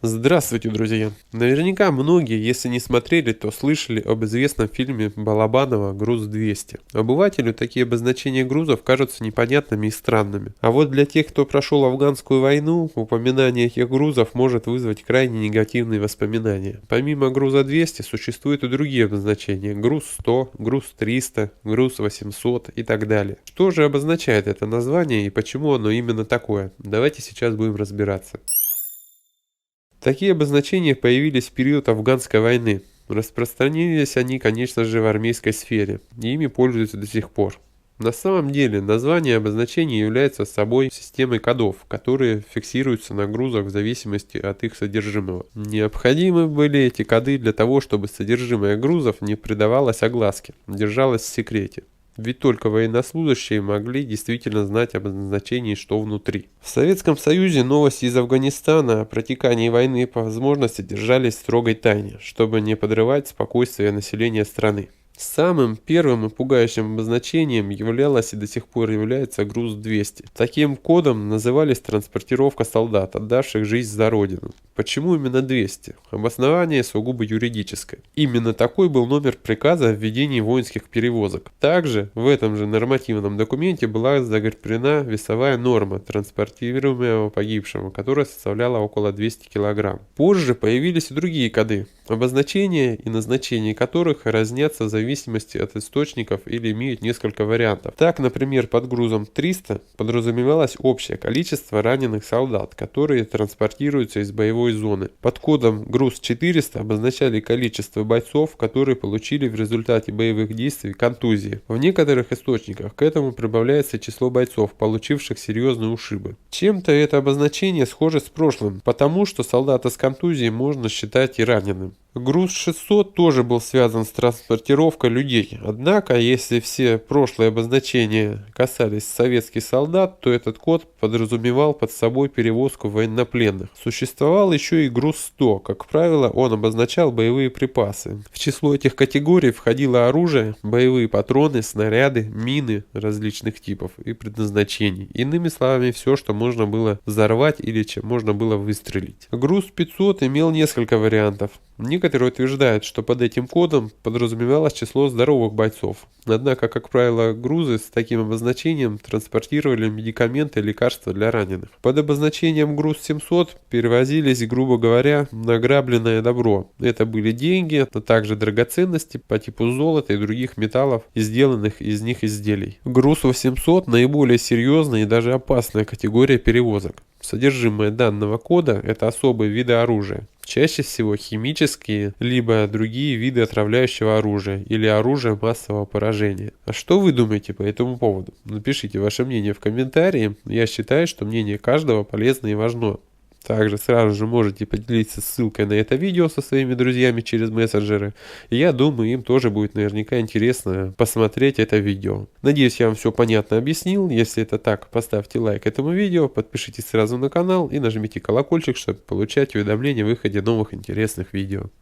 Здравствуйте, друзья! Наверняка многие, если не смотрели, то слышали об известном фильме Балабанова «Груз-200». Обывателю такие обозначения грузов кажутся непонятными и странными. А вот для тех, кто прошел афганскую войну, упоминание этих грузов может вызвать крайне негативные воспоминания. Помимо груза-200 существуют и другие обозначения: груз-100, груз-300, груз-800 и так далее. Что же обозначает это название и почему оно именно такое? Давайте сейчас будем разбираться. Такие обозначения появились в период афганской войны. Распространились они, конечно же, в армейской сфере, и ими пользуются до сих пор. На самом деле, название обозначений является собой системой кодов, которые фиксируются на грузах в зависимости от их содержимого. Необходимы были эти коды для того, чтобы содержимое грузов не придавалось огласке, держалось в секрете. Ведь только военнослужащие могли действительно знать об назначении, что внутри. В Советском Союзе новости из Афганистана о протекании войны по возможности держались в строгой тайне, чтобы не подрывать спокойствие населения страны. Самым первым и пугающим обозначением являлось и до сих пор является груз-200. Таким кодом назывались транспортировка солдат, отдавших жизнь за родину. Почему именно 200? Обоснование сугубо юридическое. Именно такой был номер приказа о введении воинских перевозок. Также в этом же нормативном документе была закреплена весовая норма транспортируемого погибшего, которая составляла около 200 кг. Позже появились и другие коды, обозначения и назначения которых разнятся в зависимости от источников или имеют несколько вариантов. Так, например, под грузом 300 подразумевалось общее количество раненых солдат, которые транспортируются из боевой зоны. Под кодом груз 400 обозначали количество бойцов, которые получили в результате боевых действий контузии. В некоторых источниках к этому прибавляется число бойцов, получивших серьезные ушибы. Чем-то это обозначение схоже с прошлым, потому что солдата с контузией можно считать и раненым. Груз 600 тоже был связан с транспортировкой людей, однако если все прошлые обозначения касались советских солдат, то этот код подразумевал под собой перевозку военнопленных. Существовал еще и груз 100, как правило, он обозначал боевые припасы. В число этих категорий входило оружие, боевые патроны, снаряды, мины различных типов и предназначений. Иными словами, все, что можно было взорвать или чем можно было выстрелить. Груз 500 имел несколько вариантов. Некоторые утверждают, что под этим кодом подразумевалось число здоровых бойцов. Однако, как правило, грузы с таким обозначением транспортировали медикаменты и лекарства для раненых. Под обозначением груз 700 перевозились, грубо говоря, награбленное добро. Это были деньги, а также драгоценности по типу золота и других металлов и сделанных из них изделий. Груз 800 наиболее серьезная и даже опасная категория перевозок. Содержимое данного кода – это особые виды оружия. Чаще всего химические, либо другие виды отравляющего оружия или оружия массового поражения. А что вы думаете по этому поводу? Напишите ваше мнение в комментарии. Я считаю, что мнение каждого полезно и важно. Также сразу же можете поделиться ссылкой на это видео со своими друзьями через мессенджеры. И я думаю, им тоже будет наверняка интересно посмотреть это видео. Надеюсь, я вам все понятно объяснил. Если это так, поставьте лайк этому видео, подпишитесь сразу на канал и нажмите колокольчик, чтобы получать уведомления о выходе новых интересных видео.